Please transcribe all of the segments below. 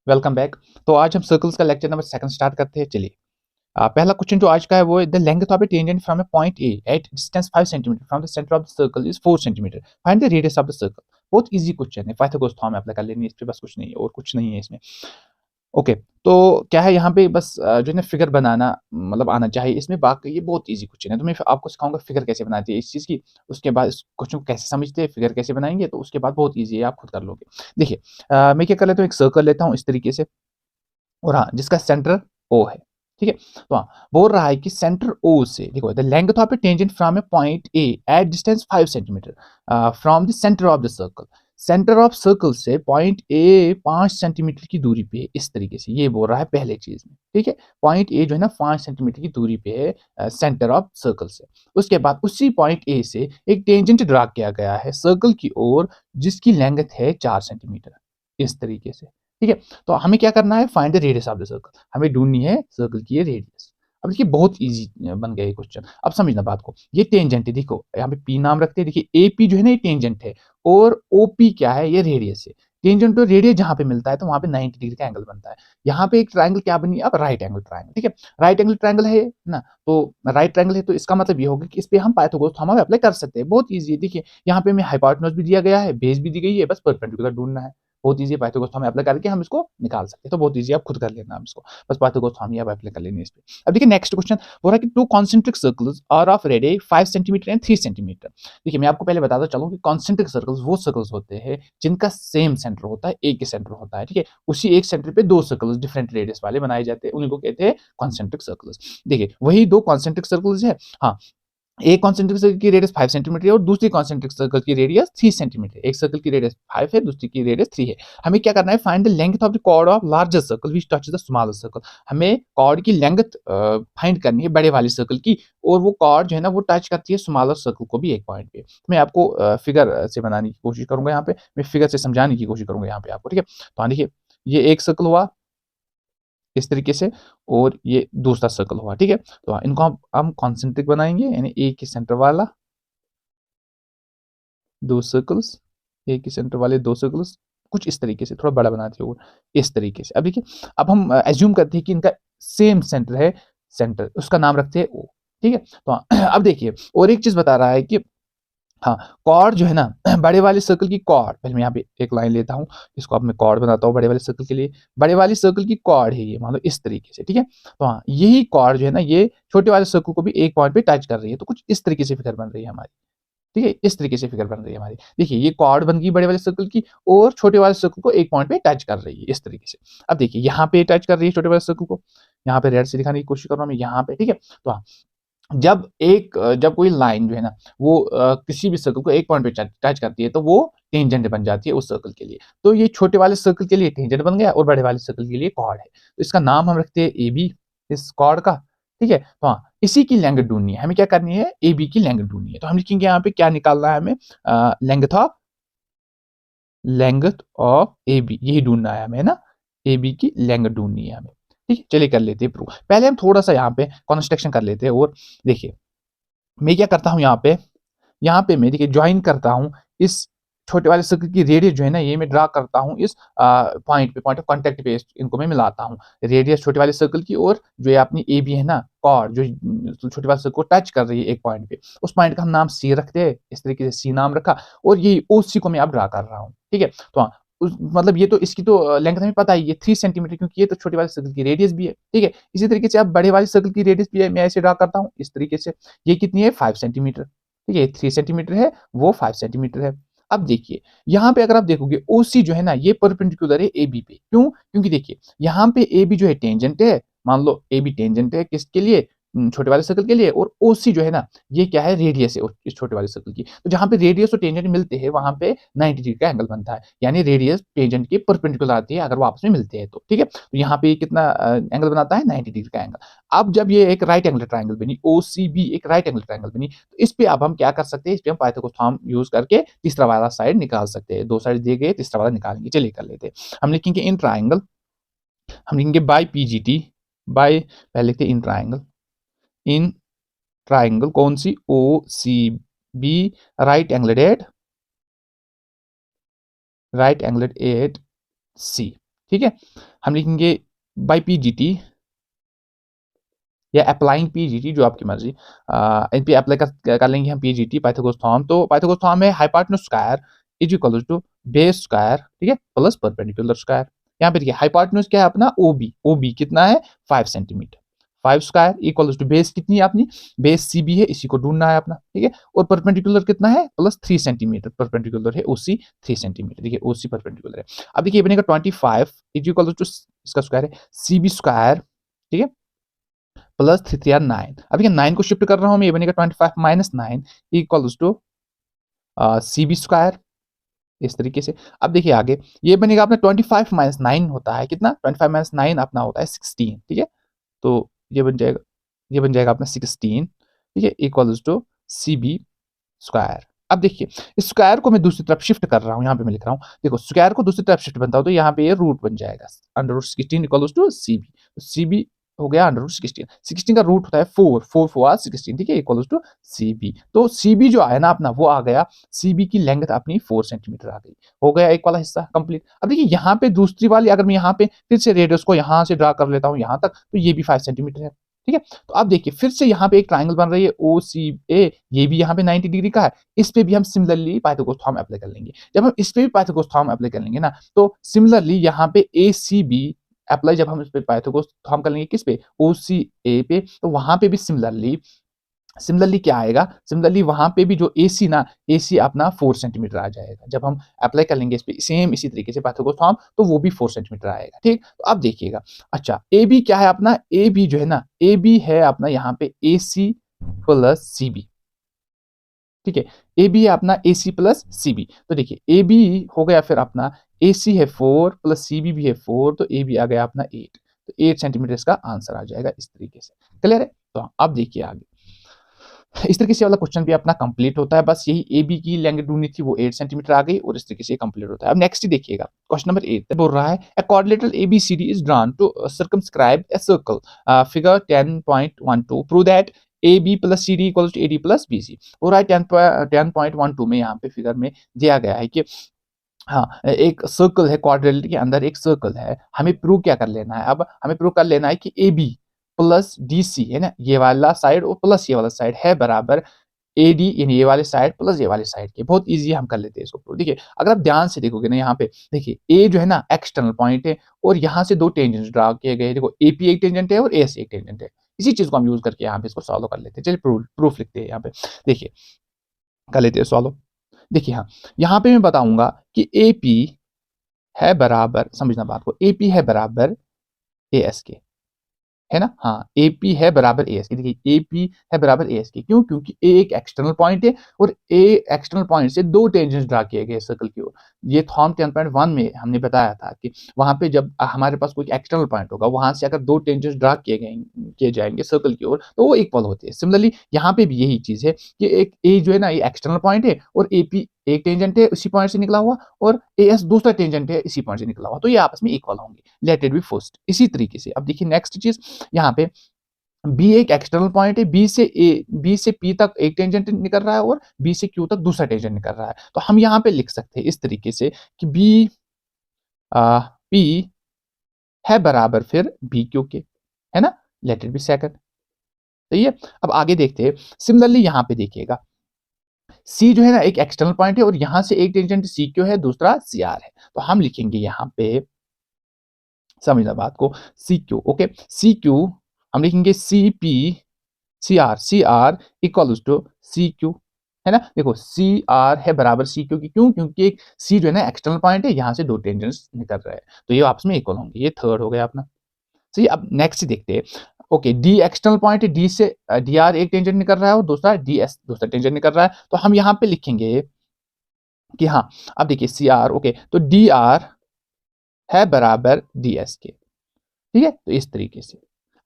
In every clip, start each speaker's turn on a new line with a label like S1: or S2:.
S1: Welcome back. तो आज हम सर्कल्स का लेक्चर नंबर सेकंड स्टार्ट करते हैं। चलिए, पहला क्वेश्चन जो आज का है वो है the length of A tangent from A point A at distance 5 centimetre from the centre of the circle is 4 centimetre, find the radius of the circle. बहुत इजी क्वेश्चन है, पाइथागोरस थ्योरम अप्लाई कर लेनी है इस पे, बस कुछ नहीं है और कुछ नहीं है इसमें। ओके, तो क्या है यहाँ पे बस जो है ना फिगर बनाना मतलब आना चाहिए इसमें, बाकी ये बहुत इजी क्वेश्चन है। तो मैं आपको सिखाऊंगा फिगर कैसे बनाती है इस चीज़ की, उसके बाद इस क्वेश्चन को कैसे समझते हैं, फिगर कैसे बनाएंगे, तो उसके बाद बहुत इजी है, आप खुद कर लोगे। देखिए, मैं क्या कर लेता हूँ, एक सर्कल लेता हूँ इस तरीके से, और हाँ, जिसका सेंटर ओ है। ठीक है, तो हाँ, बोल रहा है कि सेंटर ओ से देखो, the length of A tangent from A point A at distance 5 centimetre from the centre of the circle. Centre of circle से पॉइंट ए 5 सेंटीमीटर की दूरी पे है, इस तरीके से ये बोल रहा है पहले चीज में। ठीक है, पॉइंट ए जो है ना 5 सेंटीमीटर की दूरी पे है सेंटर ऑफ सर्कल से। उसके बाद उसी पॉइंट ए से एक टेंजेंट ड्रा किया गया है सर्कल की ओर, जिसकी लेंथ है 4 सेंटीमीटर, इस तरीके से। ठीक है, तो हमें क्या करना है, find the radius of the circle, हमें ढूंढनी है सर्कल की ये रेडियस। अब देखिए बहुत इजी बन गया ये क्वेश्चन। अब समझना बात को, ये टेंजेंट है, देखो यहाँ पे पी नाम रखते हैं। देखिए एपी जो है ना ये टेंजेंट है, और ओपी क्या है, ये रेडियस है। टेंजेंट और रेडियस जहां पे मिलता है तो वहां पे 90 डिग्री का एंगल बनता है। यहाँ पे एक ट्रायंगल क्या बनी, अब राइट एंगल ट्रायंगल। ठीक है, राइट एंगल ट्रायंगल है ना, तो राइट ट्रायंगल है, तो इसका मतलब ये होगा कि इस पे हम पाइथागोरस थ्योरम अप्लाई कर सकते हैं। बहुत इजी है, देखिए यहाँ पे हमें हाइपोटेन्यूज भी दिया गया है, बेस भी दी गई है, बस परपेंडिकुलर ढूंढना है। बहुत ईजी है, पाइथागोरस थ्योरम अप्लाई करके हम इसको निकाल सकते हैं। तो बहुत ईजी, आप खुद कर लेना हम इसको, बस पाइथागोरस थ्योरम ही आप अप्लाई कर लेनी है इस पे। अब देखिए नेक्स्ट क्वेश्चन बोल रहा है कि two concentric circles are of radius 5 centimetre and 3 centimetre. देखिए मैं आपको पहले बताता चलूं कि कॉन्सेंट्रिक सर्कल्स वो सर्कल्स होते हैं जिनका सेम सेंटर होता है, एक ही सेंटर होता है। ठीक है, उसी एक सेंटर पे दो सर्कल्स डिफरेंट रेडियस वाले बनाए जाते हैं, उन्हीं को कहते हैं कॉन्सेंट्रिक सर्कल्स। देखिए वही दो कॉन्सेंट्रिक सर्कल्स है। हाँ, एक कॉन्सेंट्रिक सर्कल की रेडियस 5 सेंटीमीटर है और दूसरी कॉन्सेंट्रिक सर्कल की रेडियस 3 सेंटीमीटर। एक सर्कल की रेडियस 5 है, दूसरी की रेडियस 3 है। हमें क्या करना है, find the length of the chord of larger circle which touch the smaller circle. हमें कॉर्ड की लेंथ फाइंड करनी है बड़े वाली सर्कल की, और वो कॉर्ड जो है ना वो टच करती है स्मॉलर सर्कल को भी एक पॉइंट पे। मैं आपको फिगर से बनाने की कोशिश करूंगा, यहाँ पे मैं फिगर से समझाने की कोशिश करूंगा यहाँ पे आपको। ठीक है, तो हाँ देखिए, ये एक सर्कल हुआ इस तरीके से, और ये दूसरा सर्कल हुआ। ठीक है, तो हाँ, इनको हम कॉन्सेंट्रिक बनाएंगे, यानी एक ही सेंटर वाला दो सर्कल्स, एक ही सेंटर वाले दो सर्कल्स, कुछ इस तरीके से, थोड़ा बड़ा बनाते हो इस तरीके से। अब देखिए, अब हम एज्यूम करते हैं कि इनका सेम सेंटर है, सेंटर उसका नाम रखते हैं ओ। ठीक है, तो अब देखिए और एक चीज बता रहा है कि हाँ, कॉर्ड जो है ना बड़े वाले सर्कल की कॉर्ड, पहले मैं यहाँ पे एक लाइन लेता हूँ, इसको अब मैं कॉर्ड बनाता हूँ बड़े वाले सर्कल के लिए। बड़े वाले सर्कल की कॉर्ड है ये, मान लो इस तरीके से। ठीक है, तो हाँ, यही कॉर्ड जो है ना ये छोटे वाले सर्कल को भी एक पॉइंट पे टच कर रही है, तो कुछ इस तरीके से फिगर बन रही है हमारी। ठीक है, इस तरीके से फिगर बन रही है हमारी। देखिए ये कॉर्ड बन गई बड़े वाले सर्कल की, और छोटे वाले सर्कल को एक पॉइंट पे टच कर रही है इस तरीके से। अब देखिए यहाँ पे टच कर रही है छोटे वाले सर्कल को, यहाँ पे रेड से दिखाने की कोशिश कर रहा हूँ मैं यहाँ पे। ठीक है, तो हाँ, जब कोई लाइन जो है ना वो किसी भी सर्कल को एक पॉइंट पे टच करती है, तो वो टेंजेंट बन जाती है उस सर्कल के लिए। तो ये छोटे वाले सर्कल के लिए टेंजेंट बन गया, और बड़े वाले सर्कल के लिए कॉर्ड है, तो इसका नाम हम रखते हैं ए बी, इस कॉर्ड का। ठीक है, तो हाँ, इसी की लेंथ ढूंढनी है हमें, क्या करनी है, ए बी की लेंथ ढूंढनी है। तो हम लिखेंगे यहाँ पे क्या निकालना है हमें, लेंथ ऑफ ए बी, यही ढूंढना है हमें ना, ए बी की लेंथ ढूंढनी है हमें। ठीक है, चलिए कर लेते हैं प्रूव। पहले हम थोड़ा सा यहाँ पे कंस्ट्रक्शन कर लेते हैं। और देखिए मैं क्या करता हूँ यहाँ पे मैं देखिए ज्वाइन करता हूँ इस छोटे वाले सर्कल की रेडियस जो है ना, ये मैं ड्रा करता हूँ इस पॉइंट पे, पॉइंट ऑफ कांटेक्ट पे इनको मैं मिलाता हूँ। रेडियस छोटे वाले सर्कल की, और जो ये अपनी ए बी है ना कॉर्ड, जो छोटे वाले सर्कल को टच कर रही है एक पॉइंट पे, उस पॉइंट का हम नाम सी रखते हैं, इस तरीके से सी नाम रखा, और ये ओ सी को मैं अब ड्रा कर रहा हूँ। ठीक है, तो हाँ, मतलब ये तो इसकी तो लेंथ हमें पता ही है 3 सेंटीमीटर, क्योंकि ये तो छोटे वाले सर्कल की रेडियस भी है। ठीक है, इसी तरीके से अब बड़े वाले सर्कल की रेडियस भी है, मैं ऐसे ड्रा करता हूँ इस तरीके से। ये कितनी है, 5 सेंटीमीटर। ठीक है, 3 सेंटीमीटर है, वो 5 सेंटीमीटर है। अब देखिए यहाँ पे अगर आप देखोगे ओसी जो है ना ये परपेंडिकुलर है ए बी पे। क्यों, क्योंकि देखिए यहाँ पे ए बी जो है टेंजेंट है, मान लो ए बी टेंजेंट है किसके लिए, छोटे वाले सर्कल के लिए, और ओसी जो है ना ये क्या है, रेडियस है इस छोटे वाले सर्कल की। तो जहां पे रेडियस और टेंजेंट मिलते हैं वहां पे 90 डिग्री का एंगल बनता है, यानी रेडियस टेंजेंट के परपेंडिकुलर आती है अगर वो आपस में मिलते हैं तो। ठीक है, तो यहाँ पे कितना एंगल बनाता है, 90 डिग्री का एंगल। अब जब ये एक राइट एंगल ट्राइंगल बनी, ओ सी बी एक राइट एंगल ट्राइंगल बनी, तो इस पे अब हम क्या कर सकते हैं, इस पे हम पाइथागोरस थ्योरम यूज करके तीसरा वाला साइड निकाल सकते हैं। दो साइड दिए गए, तीसरा वाला निकालेंगे। चलिए कर लेते हैं। हम लिखेंगे इन ट्राइंगल, हम लिखेंगे बाय पीजीटी, बाय, पहले लिखते हैं इन ट्राइंगल, इन ट्राइंगल कौन सी, O C B, right angled at C. ठीक है। हम लिखेंगे बाई पीजीटी या अप्लाइंग पीजीटी, जो आपकी मर्जी। इन पे अप्लाई कर लेंगे हम पीजीटी पाइथागोरस थ्योरम। तो पाइथागोरस थ्योरम है hypotenuse square is equal to base square, ठीक है, प्लस परपेंडिकुलर स्क्वायर। यहाँ पे देखिए हाइपोटेन्यूज क्या है अपना, ओबी। ओबी कितना है 5 centimetre. 5 square equal to base कितनी है अपनी, बेस सीबी है, इसी को ढूंढना है अपना, ठीक है। और परपेंडिकुलर कितना है, प्लस 3 सेंटीमीटर परपेंडिकुलर है, ओसी 3 सेंटीमीटर, देखिए ओसी परपेंडिकुलर है। अब देखिए बनेगा 25 इज इक्वल टू इसका स्क्वायर है सीबी स्क्वायर, ठीक है, प्लस 3 या 9। अब ये 9 को शिफ्ट कर रहा हूँ मैं, ये बनेगा 25 minus 9 equals to C B square, इस तरीके से। अब देखिए आगे ये बनेगा अपना 25 माइनस 9 होता है कितना, 25 माइनस 9 अपना होता है 16, ठीक है। तो ये बन जाएगा अपना 16, ठीक है, equals to C B square. अब देखिए इस स्क्वायर को मैं दूसरी तरफ शिफ्ट कर रहा हूँ, यहाँ पे मैं लिख रहा हूँ, देखो स्क्वायर को दूसरी तरफ शिफ्ट बनता हो तो यहाँ पे ये रूट बन जाएगा, under root 16 equals to C B. C B हो गया अंडर रूट 16। 16 का रूट होता है 4, 4 4 16, ठीक है, इक्वल्स टू सी बी। तो सी बी जो आया ना अपना, वो आ गया, सी बी की लेंथ अपनी 4 सेंटीमीटर आ गई। हो गया एक वाला हिस्सा कंप्लीट। अब देखिए यहाँ पे दूसरी वाली, अगर मैं यहाँ पे फिर से रेडियस को यहाँ से ड्रा कर लेता हूँ यहाँ तक, तो ये भी 5 सेंटीमीटर है, ठीक है। तो अब देखिए फिर से यहाँ पे एक ट्राइंगल बन रही है ओ सी ए, ये भी यहाँ पे 90 डिग्री का है। इस पे भी हम सिमिलरली पाइथागोरस थ्योरम अप्लाई कर लेंगे। जब हम इस पे भी पाइथागोरस थ्योरम अप्लाई कर लेंगे ना, तो सिमिलरली यहाँ पे ए सी बी अप्लाई जब हम इस पे पाइथागोरस थ्योरम कर लेंगे किस पे, ओ सी ए पे, तो वहां पे भी सिमिलरली सिमिलरली क्या आएगा, सिमिलरली वहां पे भी जो एसी ना, एसी अपना 4 सेंटीमीटर आ जाएगा। जब हम अप्लाई कर लेंगे इस पे सेम इसी तरीके से पाइथागोरस थ्योरम, तो वो भी 4 सेंटीमीटर आएगा, ठीक। तो अब देखिएगा, अच्छा ए बी क्या है अपना, ए बी जो है ना, ए बी है अपना यहाँ पे ए सी प्लस सी बी, ठीक है। ए बी है अपना ए सी प्लस सी बी। तो देखिए ए बी हो गया फिर अपना, ए सी है 4 प्लस सी बी भी है 4, तो ए बी आ गया अपना 8। तो 8 सेंटीमीटर इसका आंसर आ जाएगा इस तरीके से। क्लियर है। तो अब देखिए आगे इस तरीके से वाला क्वेश्चन भी अपना कंप्लीट होता है। बस यही ए बी की लेंथ ढूंढनी थी, वो 8 सेंटीमीटर आ गई, और इस तरीके से कंप्लीट होता है। अब नेक्स्ट देखिएगा क्वेश्चन नंबर 8 बोल रहा है a quadrilateral ABCD is drawn to circumscribe a circle, figure 10.12 prove that A B plus C D equals to A D plus B C. हो रहा है 10.12 में, यहाँ पे फिगर में दिया गया है कि हाँ, एक सर्कल है, क्वाड्रिलेटरल के अंदर एक सर्कल है, हमें प्रूव क्या कर लेना है, अब हमें प्रूव कर लेना है कि A B plus D C है ना, ये वाला साइड और प्लस ये वाला साइड है बराबर ए डी, यानी ये वाले साइड प्लस ये वाले साइड के। बहुत इजी हम कर लेते हैं इसको प्रूव। देखिए अगर आप ध्यान से देखोगे ना, यहाँ पे देखिए ए जो है ना एक्सटर्नल पॉइंट है, और यहाँ से दो टेंजेंट्स ड्रा किए गए, देखो ए पी एक टेंजेंट है और ए सी एक टेंजेंट है। इसी चीज को हम यूज करके यहाँ पे इसको सॉल्व कर लेते हैं। चलिए प्रूफ लिखते हैं यहाँ पे, देखिए कर लेते हैं सॉल्व। देखिए हाँ, यहाँ पे मैं बताऊंगा कि ए पी है बराबर, समझना बात को, ए पी है बराबर ए एस के, है ना। हाँ, एपी है बराबर एएस के। देखिए एपी है बराबर एएस के, क्यों, क्योंकि ए एक एक्सटर्नल पॉइंट है और ए एक्सटर्नल पॉइंट से दो टेंजेंट्स ड्रा किए गए सर्कल की ओर। ये थॉर्म 10.1 में हमने बताया था कि वहां पे जब हमारे पास कोई एक्सटर्नल पॉइंट होगा, वहां से अगर दो टेंजेंट्स ड्रा किए जाएंगे सर्कल की ओर, तो वो इक्वल होते हैं। सिमिलरली यहाँ पे भी यही चीज है कि एक ए जो है ना, ये एक्सटर्नल पॉइंट है, और एपी एक टेंजेंट है इसी पॉइंट से निकला हुआ, और एएस दूसरा टेंजेंट है इसी पॉइंट से निकला हुआ, तो ये आपस में इक्वल होंगे। Let it be first. इसी तरीके से अब देखिए नेक्स्ट चीज, यहाँ पे बी एक एक्सटर्नल पॉइंट है, बी से पी तक एक टेंजेंट निकल रहा है, और बी से क्यू तक दूसरा टेंजेंट निकल रहा है। तो हम यहाँ पे लिख सकते हैं इस तरीके से कि बी पी है बराबर फिर बी क्यू के, है ना। Let it be second. सही है। अब आगे देखते हैं। सिमिलरली यहाँ पे देखिएगा, सी जो है ना एक एक्सटर्नल पॉइंट है, और यहां से एक टेंजेंट सी क्यू है, दूसरा सी आर है। तो हम लिखेंगे यहाँ पे, समझना बात को, C Q, okay, C Q हम लिखेंगे C P C R equals to C Q, है ना। देखो सी आर है बराबर सी क्यू की, क्यों, क्योंकि एक सी जो है ना एक्सटर्नल पॉइंट है, यहाँ से दो टेंजेंट्स निकल रहे हैं, तो ये आपस में इक्वल होंगे। ये थर्ड हो गया अपना। सही। अब नेक्स्ट देखते हैं। ओके, डी एक्सटर्नल पॉइंट है, डी से डी आर एक टेंजेंट निकल रहा है, और दूसरा डी एस दूसरा टेंजेंट निकल रहा है। तो हम यहाँ पे लिखेंगे कि हाँ, अब देखिए सी आर, ओके, तो डी आर है बराबर डी एस के, ठीक है। तो इस तरीके से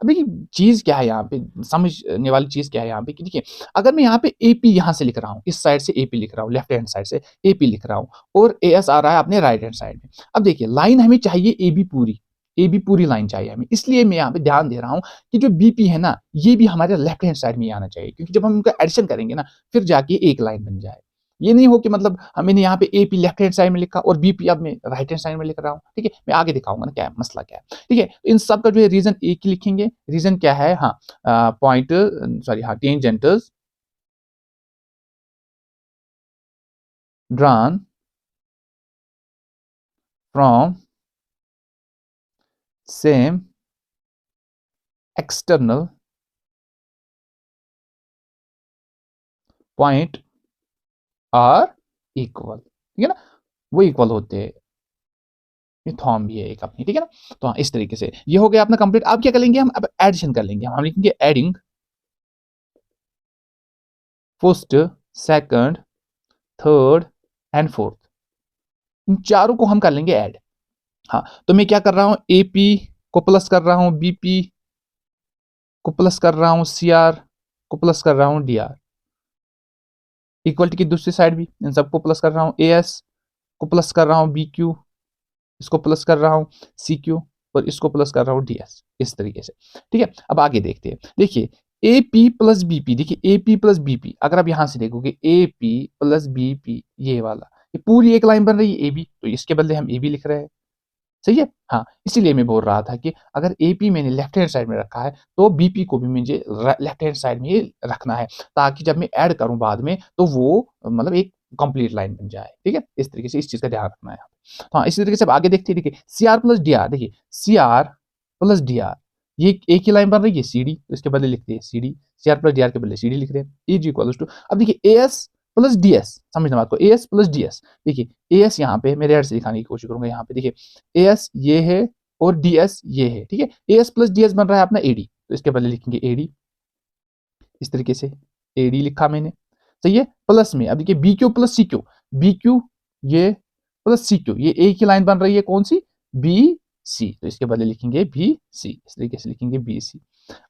S1: अब देखिए चीज क्या है यहाँ पे, समझने वाली चीज क्या है यहाँ पे कि देखिए अगर मैं यहाँ पे एपी यहाँ से लिख रहा हूँ, इस साइड से एपी लिख रहा हूँ, लेफ्ट हैंड साइड से एपी लिख रहा हूँ, और एएस आ रहा है अपने राइट हैंड साइड में। अब देखिए लाइन हमें चाहिए ए बी पूरी लाइन चाहिए हमें, इसलिए मैं यहाँ पे ध्यान दे रहा हूँ कि जो बीपी है ना, ये भी हमारे लेफ्ट हैंड साइड में आना चाहिए, क्योंकि जब हम उनका एडिशन करेंगे ना, फिर जाके एक लाइन बन जाए। ये नहीं हो कि मतलब मैंने यहाँ पे AP लेफ्ट हैंड साइड में लिखा और BP अब मैं राइट हैंड साइड में लिख रहा हूँ, ठीक है। मैं आगे दिखाऊंगा ना क्या है मसला क्या है, ठीक है। इन सब का जो है रीजन एक ही लिखेंगे। रीजन क्या है, हाँ, पॉइंट सॉरी हाँ, टेंजेंटल्स drawn from same external point are equal, ठीक है ना, वो इक्वल होते हैं। ये थॉर्म भी है एक अपनी, ठीक है ना। तो हाँ, इस तरीके से ये हो गया अपना कंप्लीट। अब क्या करेंगे हम, अब एडिशन कर लेंगे हम लिखेंगे adding first, second, third and fourth, इन चारों को हम कर लेंगे ऐड। हाँ, तो मैं क्या कर रहा हूं, AP को प्लस कर रहा हूं, BP को प्लस कर रहा हूं, CR को प्लस कर रहा हूं, DR। इक्वलिटी की दूसरी साइड भी इन सबको प्लस कर रहा हूं, AS को प्लस कर रहा हूं, BQ इसको प्लस कर रहा हूं, CQ और इसको प्लस कर रहा हूं, DS। इस तरीके से, ठीक है। अब आगे देखते हैं, देखिए AP प्लस BP, देखिए AP प्लस BP, अगर आप यहां से देखोगे AP प्लस BP, ये वाला, ये पूरी एक लाइन बन रही है AB, तो इसके बदले हम AB लिख रहे हैं, सही है। हाँ, इसीलिए मैं बोल रहा था कि अगर AP मैंने लेफ्ट हैंड साइड में रखा है तो BP को भी मुझे लेफ्ट हैंड साइड में ही रखना है, ताकि जब मैं ऐड करूं बाद में तो वो मतलब एक कंप्लीट लाइन बन जाए, ठीक है। इस तरीके से इस चीज का ध्यान रखना है। तो हाँ, इसी तरीके से अब आगे देखते हैं, देखिए CR प्लस DR, देखिए CR प्लस DR, ये एक ही लाइन बन रही है CD, तो इसके बदले लिखते हैं CD, CR प्लस DR के बदले CD लिख रहे हैं, इज इक्वल टू, अब देखिए AS प्लस DS, समझना बात को, AS प्लस DS, देखिए AS यहाँ पे मेरे ऐड से दिखाने की कोशिश करूंगा, यहाँ पे देखिए AS ये है और DS ये है, ठीक है। AS प्लस DS बन रहा है अपना AD, तो इसके बदले लिखेंगे AD, इस तरीके से AD लिखा मैंने, सही है। प्लस में अब देखिए BQ प्लस CQ, BQ ये प्लस CQ, ये एक ही लाइन बन रही है, कौन सी, BC, तो इसके बदले लिखेंगे BC, इस तरीके से लिखेंगे BC।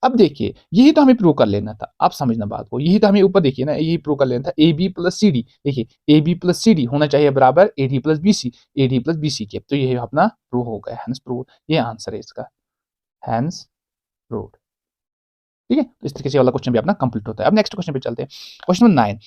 S1: अब देखिए यही तो हमें प्रूव कर लेना था, आप समझना बात को, यही तो हमें ऊपर देखिए ना, यही प्रूव कर लेना था, AB प्लस CD, देखिए AB प्लस CD होना चाहिए बराबर AD plus BC, AD plus BC के, तो ये अपना प्रूव हो गया, हैंस प्रूव, ये आंसर है इसका, हैंस प्रूव, ठीक है। तो इस तरीके से वाला क्वेश्चन भी अपना कंप्लीट होता है। अब नेक्स्ट क्वेश्चन पे चलते हैं, question number 9,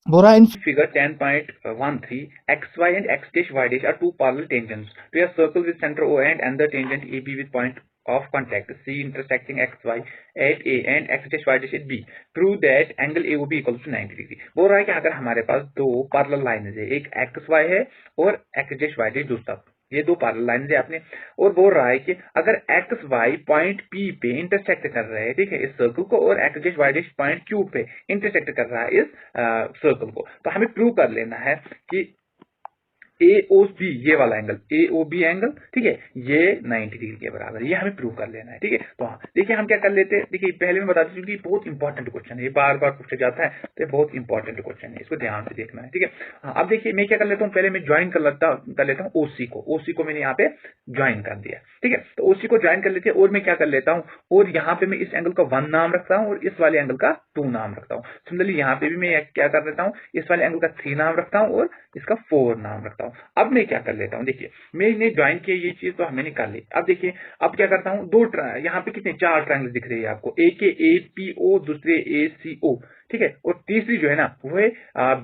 S1: Bora in
S2: Figure 10.13, XY and X dash Y dash are two parallel tangents to a circle with center O and another tangent AB with point of contact C intersecting XY at A and X dash Y dash at B. Prove that angle AOB equals to 90 degree. बोल रहा है कि अगर हमारे पास दो parallel lines है, एक XY है और X dash Y dash दूसरा, ये दो पैरेलल लाइन है आपने, और बोल रहा है कि अगर एक्स वाई पॉइंट पी पे इंटरसेक्ट कर रहे हैं, ठीक है, इस सर्कल को, और X dash Y dash point Q पे इंटरसेक्ट कर रहा है इस सर्कल को, तो हमें प्रूव कर लेना है कि AOB ये वाला एंगल, AOB एंगल, ठीक है, ये 90 डिग्री के बराबर है, ये हमें प्रूव कर लेना है, ठीक है। तो हाँ, देखिए हम क्या कर लेते हैं, देखिए पहले मैं बता दूं कि बहुत इंपॉर्टेंट क्वेश्चन है, ये बार बार पूछा जाता है, तो ये बहुत इंपॉर्टेंट क्वेश्चन है, इसको ध्यान से देखना है, ठीक है। हाँ, अब देखिए मैं क्या कर लेता हूँ, पहले मैं ज्वाइन कर लेता हूँ OC को मैंने यहाँ पे ज्वाइन कर दिया, ठीक है। तो OC को ज्वाइन कर लेते हैं, और मैं क्या कर लेता हूँ, और यहाँ पे मैं इस एंगल का 1 नाम रखता हूँ और इस वाले एंगल का 2 नाम रखता हूँ। सिमिलरली यहाँ पे भी मैं क्या कर लेता हूँ, इस वाले एंगल का 3 नाम रखता हूँ और इसका 4 नाम रखता हूँ। अब मैं क्या कर लेता हूँ, देखिए मैंने ज्वाइन किया ये चीज, तो हमें निकाल ली। अब देखिए अब क्या करता हूँ, यहाँ पे कितने 4 ट्रायंगल दिख रहे हैं आपको, एक APO, दूसरे ACO, ठीक है, और तीसरी जो है ना वो है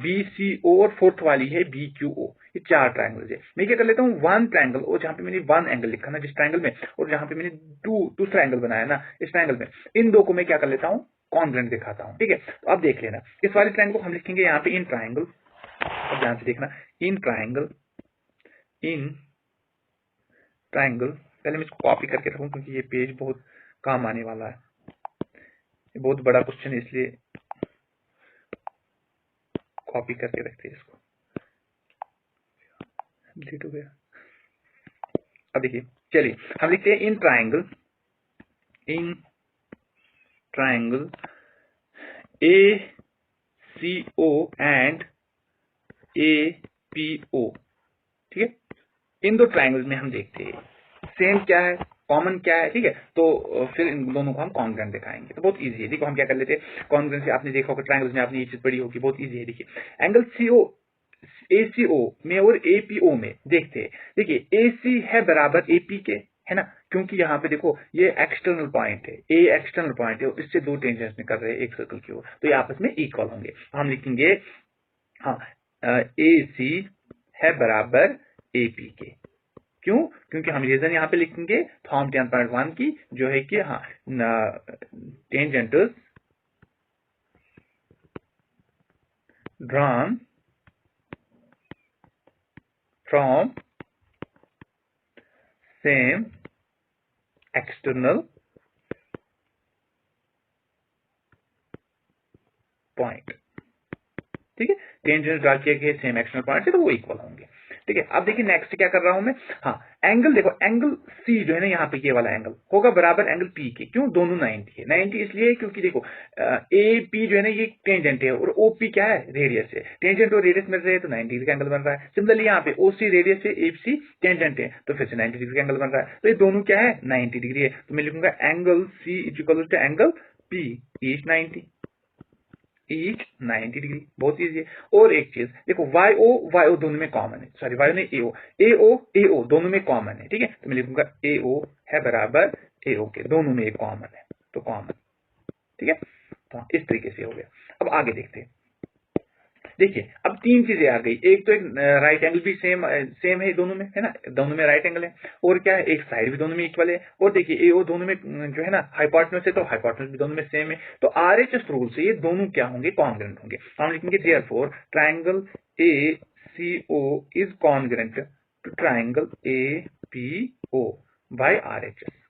S2: BCO, और फोर्थ वाली है BQO, ये 4 ट्रायंगल है। मैं क्या कर लेता हूँ, 1 ट्रायंगल, और जहां पे मैंने 1 एंगल लिखा ना जिस ट्रायंगल में, और जहां पे मैंने दूसरा एंगल बनाया ना इस ट्रायंगल में, इन दो को मैं क्या कर लेता हूँ, कॉन्ग्रुएंट दिखाता हूँ, ठीक है। तो अब देख लेना, इस वाले ट्रायंगल को हम लिखेंगे यहाँ पे इन ट्रायंगल, अब ध्यान से देखना, इन ट्रायंगल, इन ट्रायंगल, पहले मैं इसको कॉपी करके रखूं क्योंकि ये पेज बहुत काम आने वाला है, ये बहुत बड़ा क्वेश्चन है, इसलिए कॉपी करके रखते हैं इसको, डिलीट हो गया। अब देखिए चलिए हम लिखते हैं in triangle ACO and APO, ठीक है। इन दो ट्रायंगल्स में हम देखते हैं सेम क्या है, कॉमन क्या है, ठीक है, तो फिर इन दोनों को हम कॉन्ग्रुएंट दिखाएंगे, तो बहुत इजी है। देखो हम क्या कर लेते हैं, कॉन्ग्रुएंसी आपने देखा होगा ट्रायंगल्स में, आपने ये चीज पढ़ी होगी, बहुत इजी है। देखिए एंगल ACO में और APO में देखते हैं, देखिए AC है बराबर AP के, है ना, क्योंकि यहाँ पे देखो ये एक्सटर्नल पॉइंट है, A एक्सटर्नल पॉइंट है, और इससे दो टेंजेंट्स निकल रहे हैं एक सर्कल की ओर, तो ये आपस में इक्वल होंगे। हम लिखेंगे, हाँ, AC है बराबर AP के। क्यों? क्योंकि हम रीजन यहाँ पे लिखेंगे फॉर्म 10.1 की, जो है कि हाँ tangents drawn from same external point. ठीक है, टेंजेंट ड्रा किए गए सेम एक्सटर्नल पॉइंट से, तो वो इक्वल होंगे। ठीक है, अब देखिए नेक्स्ट क्या कर रहा हूं मैं। हाँ, एंगल देखो, एंगल C जो है ना यहाँ पे ये वाला एंगल होगा बराबर एंगल P के। क्यों? दोनों 90 है। 90 इसलिए क्योंकि देखो AP जो है ना ये टेंजेंट है और OP क्या है? रेडियस है। टेंजेंट और रेडियस मिल रहे हैं तो 90 डिग्री का एंगल बन रहा है। सिमिलरली यहाँ पे OC रेडियस है, AC टेंजेंट है, तो फिर से 90 डिग्री का एंगल बन रहा है। तो ये दोनों क्या है? 90 डिग्री है। तो मैं लिखूंगा angle C equal to angle P each 90 degree. बहुत ईजी है। और एक चीज देखो, YO दोनों में कॉमन है, सॉरी YO नहीं AO दोनों में कॉमन है। ठीक है, तो मैं लिखूंगा AO है बराबर AO के, दोनों में एक कॉमन है, तो कॉमन। ठीक है, तो इस तरीके से हो गया। अब आगे देखते हैं। देखिए अब तीन चीजें आ गई। एक तो एक राइट एंगल भी सेम है दोनों में, है ना, दोनों में राइट एंगल है। और क्या है, एक साइड भी दोनों में इक्वल है। और देखिए AO दोनों में जो है ना हाइपोटेन्यूज है, तो हाइपोटेन्यूज भी दोनों में सेम है। तो RHS रूल से ये दोनों क्या होंगे? कॉन्ग्रुएंट होंगे। हम लिखेंगे therefore triangle ACO is congruent to triangle APO by RHS।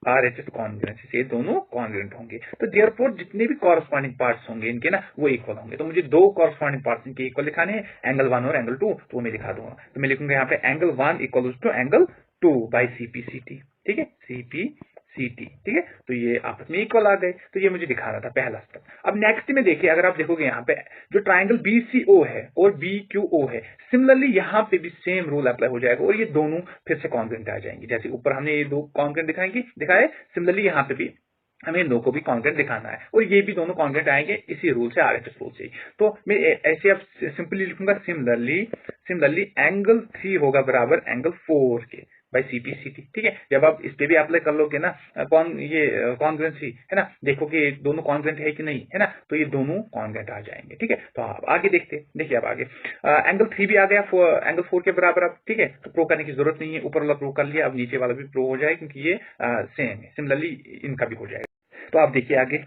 S2: RHS congruency से दोनों कॉन्ग्रुएंट होंगे। तो देयरफॉर जितने भी कॉरस्पॉन्डिंग पार्ट्स होंगे इनके ना, वो इक्वल होंगे। तो मुझे दो कॉरस्पॉन्डिंग पार्ट्स इनके इक्वल लिखाने हैं, एंगल 1 और एंगल 2, तो वो मैं लिखा दूंगा। तो मैं लिखूंगा यहाँ पे angle 1 equal to angle 2 by CPCT। ठीक है, CPCT। ठीक है, तो ये आपस में इक्वल आ गए। तो ये मुझे दिखाना था पहला स्टेप। अब नेक्स्ट में देखिए, अगर आप देखोगे यहाँ पे जो ट्राइंगल BCO है और BQO है, सिमिलरली यहाँ पे भी सेम रूल अप्लाई हो जाएगा और ये दोनों फिर से कॉन्ग्रुएंट आ जाएंगे। जैसे ऊपर हमने ये दो कॉन्ग्रुएंट दिखाए, सिमिलरली यहाँ पे भी हमें इन दो को भी कॉन्ग्रुएंट दिखाना है और ये भी दोनों कॉन्ग्रुएंट आएंगे इसी रूल से, RHS रूल से। तो मैं ऐसे अब सिंपली लिखूंगा सिमिलरली एंगल 3 होगा बराबर एंगल 4 के बाई CPCT। ठीक है, जब आप इस पे भी अप्लाई कर लोगे ना ये कॉन्ग्रुएंसी, है ना, देखोगे दोनों कॉन्ग्रुएंट है कि नहीं, है ना, तो ये दोनों कॉन्ग्रुएंट आ जाएंगे। ठीक है, तो आप आगे देखते हैं। देखिए अब आगे एंगल 3 भी आ गया एंगल 4 के बराबर। अब ठीक है, तो प्रूव करने की जरूरत नहीं है, ऊपर वाला प्रूव कर लिया, अब नीचे वाला भी प्रूव हो जाए क्योंकि ये सेम है। सिमिलरली इनका भी हो जाएगा। तो आप देखिए आगे,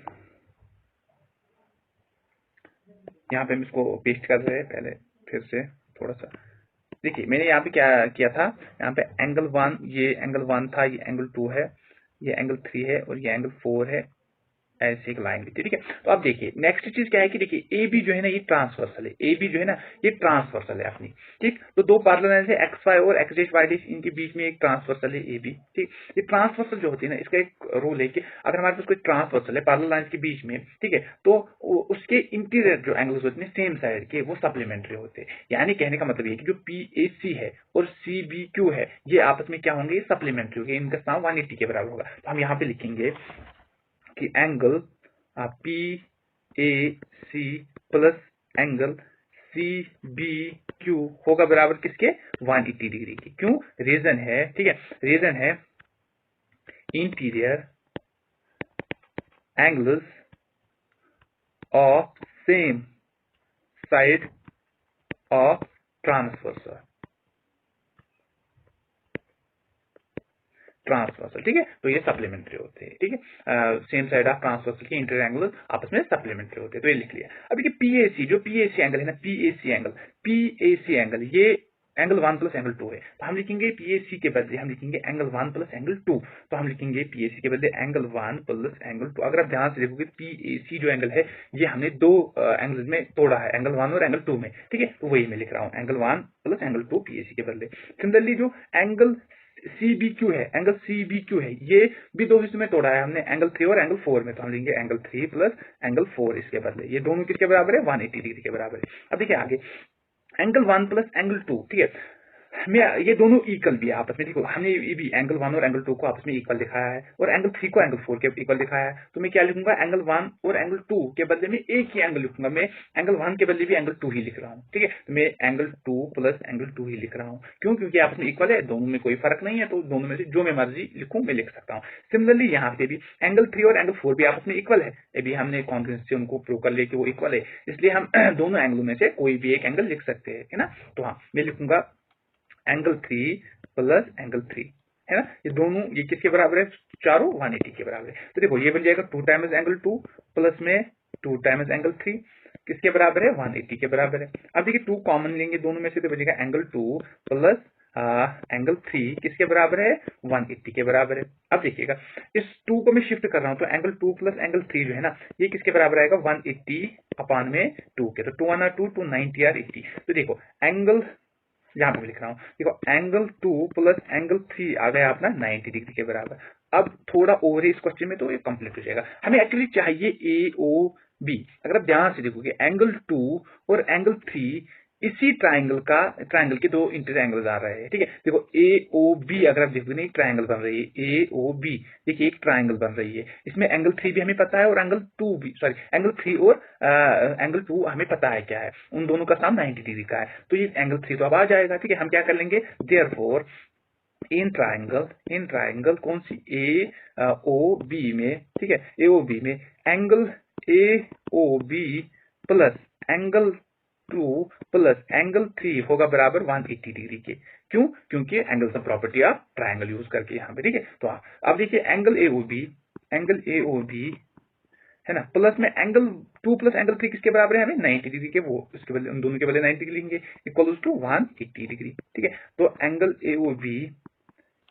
S2: यहाँ पे हम इसको पेस्ट कर रहे हैं पहले फिर से थोड़ा सा। देखिए मैंने यहाँ पे क्या किया था, यहाँ पे एंगल 1, ये एंगल 1 था, ये एंगल 2 है, ये एंगल 3 है और ये एंगल 4 है, ऐसे एक लाइन ली थी। ठीक है, तो अब देखिए नेक्स्ट चीज क्या है कि देखिए AB जो है ना ये ट्रांसवर्सल है, AB जो है ना ये ट्रांसवर्सल है अपनी। ठीक, तो दो पैरेलल लाइन है XY और XY इनके बीच में एक ट्रांसवर्सल है AB। ठीक, ये ट्रांसवर्सल जो होती है ना, इसका एक रूल है कि अगर हमारे पास कोई ट्रांसवर्सल है पैरेलल लाइन के बीच में, ठीक है, तो उसके इंटीरियर जो एंगल्स होते हैं सेम साइड के, वो सप्लीमेंट्री होते हैं। यानी कहने का मतलब ये कि जो PAC है और CBQ है, ये आपस में क्या होंगे? सप्लीमेंट्री होंगे। इनका सम 180 के बराबर होगा। तो हम यहाँ पे लिखेंगे कि angle PAC plus angle CBQ होगा बराबर किसके? 180 डिग्री की। क्यों? रीजन है, ठीक है, रीजन है interior angles of same side of transversal. ठीक है, तो ये सप्लीमेंट्री होते हैं। ठीक है, सेम साइड ऑफ ट्रांसवर्सल के इंटीरियर एंगल आपस में सप्लीमेंट्री होते हैं। तो ये लिख लिया। अब देखिए PAC, जो PAC एंगल है ना, PAC एंगल ये एंगल 1 प्लस एंगल 2 है। तो हम लिखेंगे PAC के बदले हम लिखेंगे एंगल 1 प्लस एंगल 2। तो हम लिखेंगे PAC के बदले एंगल 1 प्लस एंगल 2। अगर आप ध्यान से देखोगे PAC जो एंगल है ये हमने दो एंगल में तोड़ा है, एंगल 1 और एंगल 2 में। ठीक है, तो वही मैं लिख रहा हूँ, एंगल 1 प्लस एंगल 2 PAC के बदले। सिमिलरली जो एंगल CBQ है, एंगल CBQ है, ये भी दो हिस्सों में तोड़ा है हमने, एंगल 3 और एंगल 4 में। तो हम लेंगे एंगल 3 प्लस एंगल 4 इसके बदले। ये दोनों किसके बराबर है? 180 डिग्री के बराबर है। अब देखिए आगे एंगल 1 प्लस एंगल 2। ठीक है, में ये दोनों इक्वल भी है आपस में। देखो हमने ये भी एंगल 1 और एंगल 2 को आपस में इक्वल दिखाया है और एंगल 3 को एंगल 4 के इक्वल दिखाया है। तो मैं क्या लिखूंगा, एंगल 1 और एंगल 2 के बदले में एक ही एंगल लिखूंगा। मैं एंगल 1 के बदले भी एंगल 2 ही लिख रहा हूँ, ठीक है। तो मैं एंगल 2 प्लस एंगल 2 ही लिख रहा हूँ। क्यों? क्योंकि आपस में इक्वल है, दोनों में कोई फर्क नहीं है, तो दोनों में से जो मैं मर्जी लिखूं मैं लिख सकता हूँ। सिमिलरली यहाँ पे भी एंगल 3 और एंगल 4 भी आपस में इक्वल है। अभी हमने कॉन्ग्रुएंस से उनको प्रूव कर लिया कि वो इक्वल है, इसलिए हम दोनों एंगलों में से कोई भी एक एंगल लिख सकते हैं, है ना। तो हाँ, मैं लिखूंगा एंगल 3 प्लस एंगल 3, है ना। ये दोनों ये किसके बराबर है, चारों 180 के बराबर है। तो देखो ये बन जाएगा 2 टाइम्स एंगल 2 प्लस में 2 टाइम्स एंगल 3 किसके बराबर है, 180 के बराबर है। अब देखिए 2 कॉमन लेंगे दोनों में से, तो बचेगा एंगल 2 प्लस एंगल 3 किसके बराबर है, 180 के बराबर है। अब देखिएगा इस 2 को मैं शिफ्ट कर रहा हूं, तो एंगल 2 प्लस एंगल 3 जो है ना, ये किसके बराबर आएगा, 180 अपान में 2 के। तो 2 1 2 2 90 और 80। तो देखो एंगल यहाँ पे लिख रहा हूँ, देखो एंगल 2 प्लस एंगल 3 आ गया अपना 90 डिग्री के बराबर। अब थोड़ा ओवर है इस क्वेश्चन में, तो ये कंप्लीट हो जाएगा। हमें एक्चुअली चाहिए ए ओ बी। अगर आप ध्यान से देखोगे एंगल 2 और एंगल 3 इसी ट्राइंगल के दो इंटर एंगल्स आ रहे हैं, ठीक है। देखो ए ओ बी अगर आप देखोगे ना, एक ट्राइंगल बन रही है ए ओ बी, देखिए एक ट्राइंगल बन रही है। इसमें एंगल 3 भी हमें पता है और एंगल 2 भी, सॉरी एंगल 3 और एंगल 2 हमें पता है क्या है, उन दोनों का सम 90 डिग्री का है। तो ये एंगल 3 तो अब आ जाएगा, ठीक है। हम क्या कर लेंगे, देयरफॉर इन ट्राइंगल कौन सी, ए ओ बी में, ठीक है, ए ओ बी में angle A O B plus angle 2 plus angle 3 होगा बराबर 180 डिग्री के। क्यों? क्योंकि एंगल सम प्रॉपर्टी आप ट्राइंगल यूज करके यहाँ पे, ठीक है। तो अब देखिए एंगल ए ओ बी है ना, प्लस में एंगल 2 प्लस एंगल 3 किसके बराबर है, हमें 90 डिग्री के, वो इसके बदले उन दोनों के बदले 90 डिग्री लेंगे, इक्वल टू 180 डिग्री, ठीक है। तो angle A O B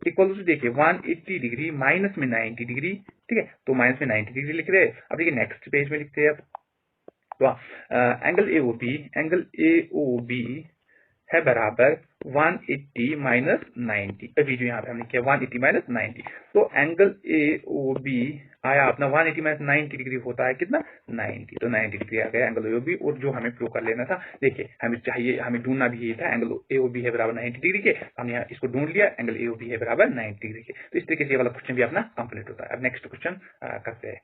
S2: equal to देखिए 180 डिग्री माइनस में 90 डिग्री, ठीक है। तो माइनस में 90 डिग्री लिख रहे हैं। अब देखिए नेक्स्ट पेज में लिखते हैं अब, तो एंगल ए ओ बी है बराबर 180 माइनस 90। अभी जो यहाँ पे हमने किया 180 माइनस 90, तो एंगल ए ओ बी आया अपना 180 माइनस 90 डिग्री होता है कितना, 90। तो 90 डिग्री आ गया एंगल ए ओ बी। और जो हमें प्रूव कर लेना था, देखिए हमें ढूंढना भी ये था, एंगल ए ओ बी है बराबर 90 डिग्री के, हमने यहाँ इसको ढूंढ लिया, एंगल ए ओ बी है बराबर 90 डिग्री के। तो इस तरीके से ये वाला क्वेश्चन भी अपना कंप्लीट होता है। अब नेक्स्ट क्वेश्चन करते हैं,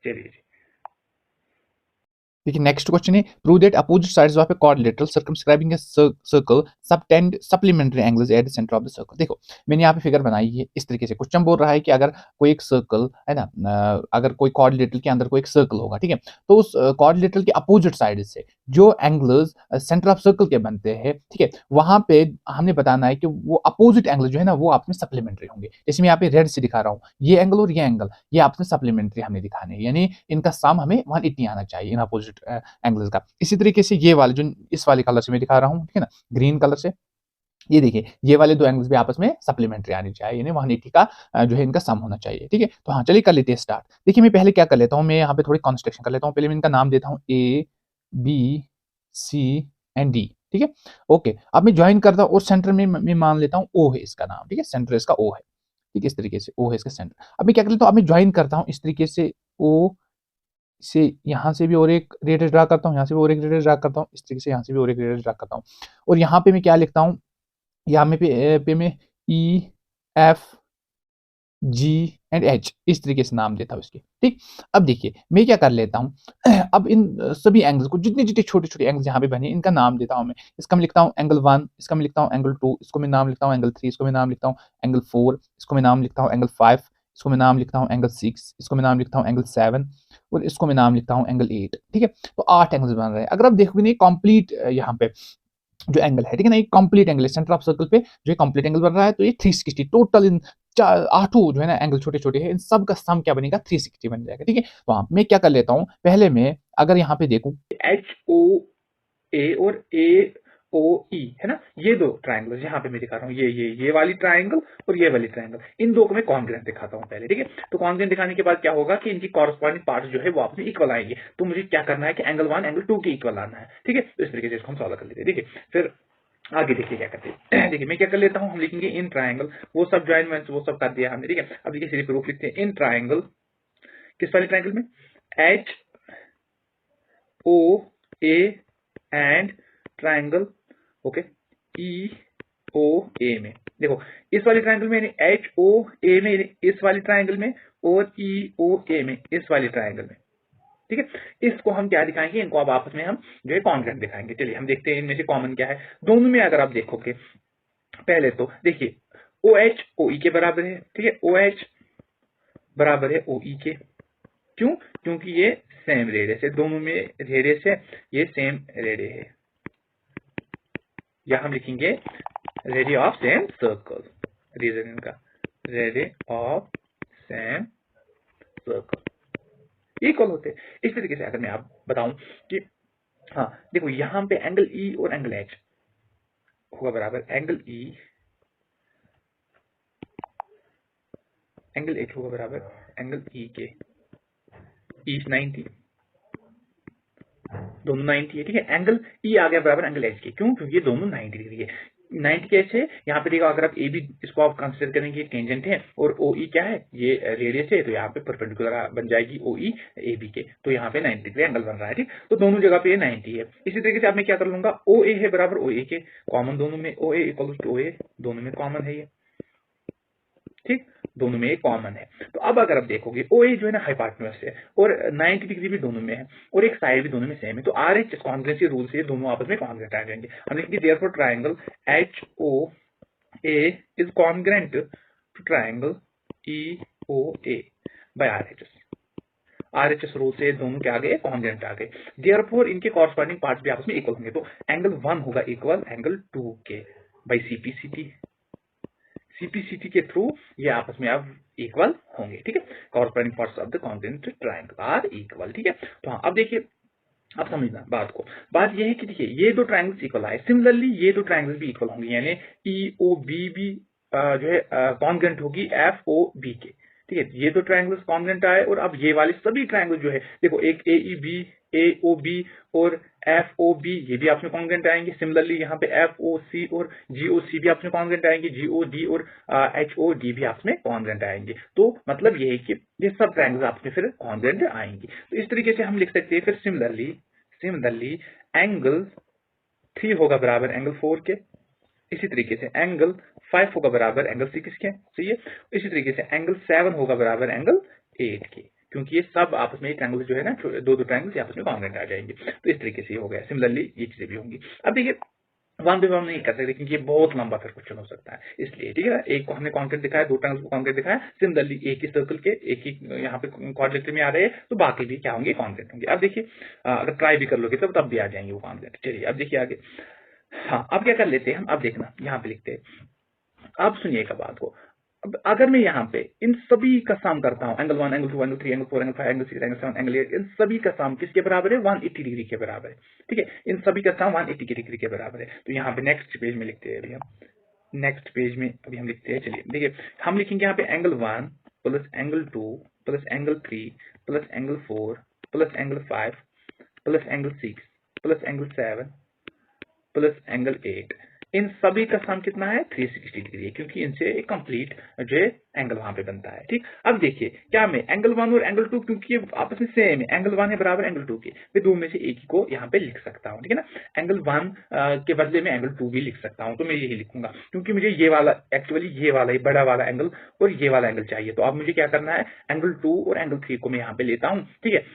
S2: चलिए जी।
S1: देखिए नेक्स्ट क्वेश्चन है, prove that opposite sides of a quadrilateral circumscribing a circle subtend supplementary angles at the centre of the circle. देखो मैंने यहाँ पे फिगर बनाई है इस तरीके से। क्वेश्चन बोल रहा है कि अगर कोई एक सर्कल है ना, अगर कोई क्वाड्रिलेटरल के अंदर कोई एक सर्कल होगा, ठीक है, तो उस क्वाड्रिलेटरल के अपोजिट साइड से जो एंगल्स सेंटर ऑफ सर्कल के बनते हैं, ठीक है, वहां पे हमने बताना है कि वो अपोजिट एंगल जो है ना वो आपस में सप्लीमेंट्री होंगे। जैसे मैं यहाँ पे रेड से दिखा रहा हूँ, ये एंगल और ये एंगल ये आपस में सप्लीमेंट्री हमने दिखाने हैं, यानी इनका सम हमें 180 आना चाहिए इन अपोजिट एंगल्स का। इसी तरीके से ये वाले जो इस वाले कलर से मैं दिखा रहा हूँ, ठीक है ना, ग्रीन कलर से, ये देखिए ये वाले दो एंगल्स भी आपस में सप्लीमेंट्री आनी चाहिए, यानी 180 का जो है इनका सम होना चाहिए, ठीक है। तो हाँ चलिए कर लेते हैं स्टार्ट। देखिए मैं पहले क्या कर लेता हूँ, मैं यहाँ पे थोड़ी कंस्ट्रक्शन कर लेता हूँ। पहले मैं इनका नाम देता हूँ A B C and D, ठीक है। ओके, अब मैं ज्वाइन करता हूँ और सेंटर में मैं मान लेता हूँ ओ है इसका नाम, ठीक है, सेंटर इसका ओ है, ठीक है, इस तरीके से ओ है इसका सेंटर। अब मैं क्या कर लेता हूँ, अब मैं ज्वाइन करता हूँ इस तरीके से ओ से, यहाँ से भी और एक रेडियस ड्रा करता हूँ, यहाँ से भी और एक रेडियस ड्रा करता हूँ, इस तरीके से यहाँ से भी और एक रेडियस ड्रा करता हूँ। और यहाँ पे मैं क्या लिखता हूँ, यहाँ पे मैं E F G and H इस तरीके से नाम देता हूँ इसके, ठीक। अब देखिए मैं क्या कर लेता हूँ, अब इन सभी एंगल्स को, जितने जितने छोटे छोटे एंगल्स यहाँ पे बने इनका नाम देता हूँ मैं। इसका मैं लिखता हूँ एंगल 1, इसका मैं लिखता हूँ एंगल 2, इसको मैं नाम लिखता हूँ एंगल 3, इसको मैं नाम लिखता हूँ एंगल 4, इसको मैं नाम लिखता हूँ एंगल 5, इसको मैं नाम लिखता हूँ एंगल 6, इसको मैं नाम लिखता हूँ एंगल 7 और इसको मैं नाम लिखता हूँ एंगल 8, ठीक है। तो 8 एंगल्स बन रहे हैं। अगर आप देखोगे नहीं कंप्लीट यहाँ पे जो एंगल है, ठीक है ना, एक कंप्लीट एंगल है सेंटर ऑफ सर्कल पे जो कंप्लीट एंगल बन रहा है, तो ये 360 टोटल इन आठों जो है ना एंगल छोटे छोटे हैं, इन सब का सम क्या बनेगा, 360 बन जाएगा, ठीक है। तो हाँ मैं क्या कर लेता हूँ, पहले मैं अगर यहाँ पे देखूं
S2: एच ओ ए और ए ओ ई है ना, ये दो ट्राइंगल यहाँ पे मैं दिखा रहा हूँ, ये वाली ट्राइंगल और ये वाली ट्राइंगल, इन दो को मैं कॉन्ग्रुएंट दिखाता हूँ पहले, ठीक है। तो कॉन्ग्रुएंट दिखाने के बाद क्या होगा कि इनकी कॉरस्पॉन्डिंग पार्ट जो है वो आपस में इक्वल आएंगे। तो मुझे क्या करना है कि एंगल 1 एंगल 2 के इक्वल आना है, ठीक है। तो इस तरीके से इसको हम सॉल्व कर लेते हैं, ठीक है। फिर आगे देखिए क्या करते हैं देखिए मैं क्या कर लेता हूँ, हम लिखेंगे इन ट्राइंगल, वो सब जॉइंटमेंट्स वो सब कर दिया हमने, ठीक है। अब देखिए सीधे प्रूफ लिखते हैं, इन ट्राइंगल, किस वाले ट्राइंगल में, H O A and triangle, okay, E O A में, देखो इस वाले ट्रायंगल में यानी एच ओ ए में इस वाले ट्रायंगल में, और ई ओ ए में इस वाले ट्रायंगल में, ठीक है। इसको हम क्या दिखाएंगे, इनको अब आपस में हम जो है कॉन्ग्रेंट दिखाएंगे। चलिए हम देखते हैं इनमें से कॉमन क्या है दोनों में। अगर आप देखोगे पहले तो देखिए ओ एच ओ ई के बराबर है, ठीक है, ओ एच बराबर है ओ ई के, क्यों, क्योंकि ये सेम रेडियस है, दोनों में रेडियस है, ये सेम रेडियस है, या हम लिखेंगे radius of same circle, reason इनका radius of same circle equal होते हैं। इस तरीके से अगर मैं आप बताऊं कि हाँ देखो यहां पे एंगल ई और एंगल एच होगा बराबर एंगल ई, एंगल एच होगा बराबर एंगल ई के, ई 90, दोनों 90 है, ठीक है। एंगल ई आ गया बराबर एंगल एच के, क्यों, क्योंकि ये दोनों 90 डिग्री है। 90 कैसे, यहाँ पे देखो अगर आप ए बी इसको आप कंसिडर करेंगे टेंजेंट है, और ओ ई क्या है, ये रेडियस है, तो यहाँ पे परपेंडिकुलर बन जाएगी ओ ई ए बी के, तो यहाँ पे 90 डिग्री एंगल बन रहा है, ठीक। तो दोनों जगह पे ये 90 है। इसी तरीके से आप मैं क्या कर लूंगा, ओ ए है बराबर ओ ए के, कॉमन दोनों में, ओ ए इक्वल टू ओ ए, दोनों में कॉमन है ये, ठीक, दोनों में एक कॉमन है। तो अब अगर आप देखोगे ओ ए जो है ना हाइपोटेन्यूज है, और 90 डिग्री भी दोनों में है, और एक साइड भी दोनों में सेम है, तो आर एच कॉन्ग्रेंसी रूल से दोनों आपस में कॉन्ग्रेंट आ जाएंगे। हम लिखेंगे therefore triangle H O A is congruent to triangle E O A by R H S. R H S rule से दोनों के आगे कॉन्ग्रेंट आ गए, देयरफॉर इनके कॉरस्पॉन्डिंग पार्ट्स भी आपस में इक्वल होंगे, तो एंगल 1 होगा इक्वल एंगल 2 के बाई सीपीसीटी, सीपीसीटी के थ्रू ये आपस में अब इक्वल होंगे, ठीक है। Corresponding parts of the congruent triangle are equal, ठीक है। तो हाँ अब देखिए, अब समझना बात को, बात ये है कि देखिए ये दो ट्रायंगल्स इक्वल आए, सिमिलरली ये दो ट्रायंगल्स भी इक्वल होंगे, यानी ई ओ बी भी जो है कॉन्ग्रेंट होगी एफ ओ बी के, ठीक है। ये दो ट्रायंगल्स कॉन्ग्रेंट आए, और अब ये वाले सभी ट्रायंगल जो है देखो, एक ए ई बी, ए ओ बी और एफ ओ बी, ये भी आपने कॉन्ग्रेंट आएंगे। सिमिलरली यहाँ पे एफ ओ सी और जी ओ सी भी आपने कॉन्ग्रेंट आएंगे, जी ओ डी और एच ओ डी भी आपने कॉन्ग्रेंट आएंगे। तो मतलब ये है कि ये सब ट्रायंगल्स आपने फिर कॉन्ग्रेंट आएंगे। तो इस तरीके से हम लिख सकते हैं फिर सिमिलरली एंगल 3 होगा बराबर एंगल 4 के, इसी तरीके से एंगल 5 होगा बराबर एंगल 6 के, सही है। इसी तरीके से एंगल 7 होगा बराबर एंगल 8 के, क्योंकि ये सब आपस में ट्रायंगल जो है ना, दो ट्रायंगल्स आपस में कॉन्ग्रेंट आ जाएंगे। तो इस तरीके से ये हो गया। सिमिलरली ये चीजें भी होंगी। अब देखिए वन बाय वन नहीं कर सकते, क्योंकि ये बहुत लंबा फिर क्वेश्चन हो सकता है, इसलिए ठीक है। एक को हमने कॉन्क्रीट दिखाया, दो ट्रायंगल्स को कॉन्क्रीट दिखाया, सिमिलरली एक ही सर्कल के एक ही यहाँ पे क्वाड्रिलेटरल में आ रहे हैं, तो बाकी भी क्या होंगे, कॉन्क्रीट होंगे। अब देखिए अगर ट्राई भी कर लोगे तब भी आ जाएंगे वो कॉन्क्रीट। चलिए अब देखिए आगे, हाँ अब क्या कर लेते हैं हम, अब देखना यहाँ पे लिखते हैं, अब सुनिएगा बात को। अब अगर मैं यहाँ पे इन सभी का सम करता हूँ, angle 1, angle 2, angle 3, angle 4, angle 5, angle 6, angle 7, angle 8, इन सभी का सम किसके बराबर है, 180 डिग्री के बराबर है, ठीक है। इन सभी का सम 180 डिग्री के बराबर है। तो यहाँ पे नेक्स्ट पेज में लिखते हैं अभी हम, नेक्स्ट पेज में अभी हम लिखते हैं। चलिए देखिए हम लिखेंगे यहाँ पे angle 1 plus angle 2 plus angle 3 plus angle 4 plus angle 5 plus angle 6 plus angle 7 plus angle 8, इन सभी का सम कितना है, 360 डिग्री है, क्योंकि इनसे एक कंप्लीट जो है एंगल वहां पे बनता है, ठीक। अब देखिए क्या मैं एंगल 1 और एंगल 2, क्योंकि ये आपस में सेम है, एंगल 1 है बराबर एंगल 2 के, मैं दो में से एक ही को यहाँ पे लिख सकता हूँ, ठीक है ना। एंगल 1 के बदले में एंगल 2 भी लिख सकता हूँ, तो मैं यही लिखूंगा, क्योंकि मुझे ये वाला एक्चुअली ये वाला ही बड़ा वाला एंगल और ये वाला एंगल चाहिए। तो अब मुझे क्या करना है, एंगल 2 और एंगल 3 को मैं यहाँ पे लेता हूँ, ठीक है।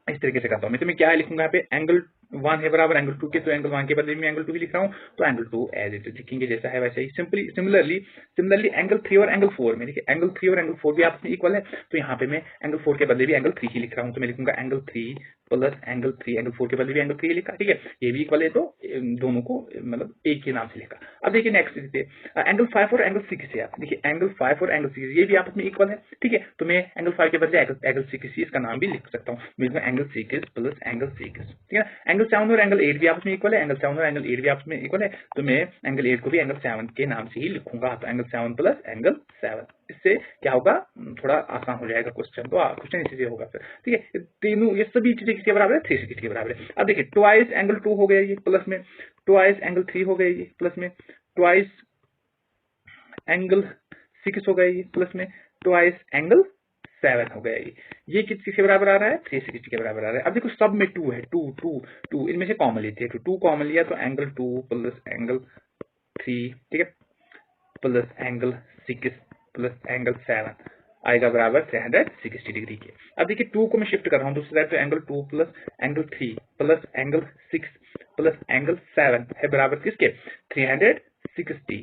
S2: इस तरीके से करता हूँ मैं, तो मैं क्या लिखूंगा यहाँ पे, एंगल 1 है बराबर एंगल 2 के, तो एंगल 1 के बदले में एंगल 2 भी लिख रहा हूँ, तो एंगल 2 एज इट इज लिखेंगे जैसा है वैसे ही। सिमिलरली एंगल 3 और एंगल 4 में, देखिए एंगल 3 और एंगल 4 भी आपस में इक्वल है, तो यहाँ पे मैं एंगल 4 के बदले भी एंगल 3 ही लिख रहा हूँ, तो मैं लिखूंगा एंगल 3 प्लस एंगल 3, एंगल 4 के बदले भी एंगल 3 लिखा, ठीक है। ये भी इक्वल है, तो दोनों को मतलब एक के नाम से लिखा। अब देखिए नेक्स्ट एंगल 5 और एंगल 6 है, देखिए एंगल 5 और एंगल 6 ये भी आपस में इक्वल है, ठीक है। तो मैं एंगल 5 के बदले एंगल 6 इसका नाम भी लिख सकता हूँ, एंगल 6 प्लस एंगल 6, ठीक है। एंगल 7 और एंगल 8 भी आपस में इक्वल है, एंगल 7 और एंगल 8 भी आपस में इक्वल है, तो मैं एंगल 8 को भी एंगल 7 के नाम से ही लिखूंगा, तो एंगल 7 प्लस एंगल 7। इससे क्या होगा, थोड़ा आसान हो जाएगा क्वेश्चन, तो क्वेश्चन इसी से होगा फिर, ठीक है। तीनों ये सभी चीजें किसके बराबर है, 360 के बराबर है। अब देखिए ट्वाइस एंगल 2 हो गया ये प्लस में, ट्वाइस एंगल 3 हो गया ये प्लस में, ट्वाइस एंगल 6 हो गया ये प्लस में, ट्वाइस एंगल 7 हो गया ये किसके बराबर आ रहा है, 360 के बराबर आ रहा है। अब देखो सब में 2 है, 2 2 2, इनमें से कॉमन लेते हैं, 2 कॉमन लिया तो एंगल 2 प्लस एंगल 3, ठीक है, प्लस एंगल 6 प्लस एंगल 7 आएगा बराबर 360 डिग्री के। अब देखिए 2 को मैं शिफ्ट कर रहा हूँ दूसरी साइड, तो angle 2 plus angle 3 plus angle 6 plus angle 7 है बराबर किसके 360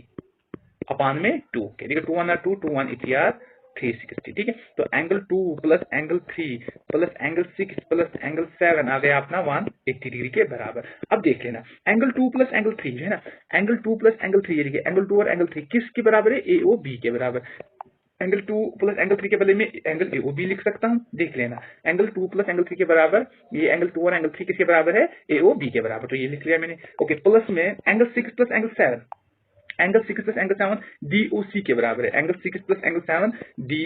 S2: अपान में 2 के। ठीक है, 2 1 2, 2 1 8 360। ठीक है, तो angle 2 plus angle 3 plus angle 6 plus angle 7 आ गया अपना 180 डिग्री के बराबर। अब देख लेना एंगल 2 प्लस एंगल 3 जो है ना, एंगल 2 प्लस एंगल 3 ये देखिए एंगल 2 और एंगल 3 किसके बराबर है, ए ओ बी के बराबर। एंगल 2 प्लस एंगल 3 के बदले में एंगल ए ओ बी लिख सकता हूं। देख लेना एंगल 2 प्लस एंगल 3 के बराबर, ये एंगल 2 और एंगल 3 किसके बराबर है, ए ओ बी के बराबर, तो ये लिख लिया मैंने। ओके, प्लस में angle 6 plus angle 7, angle 6 plus angle 7 D O C के बराबर है, angle 6 plus angle 7 D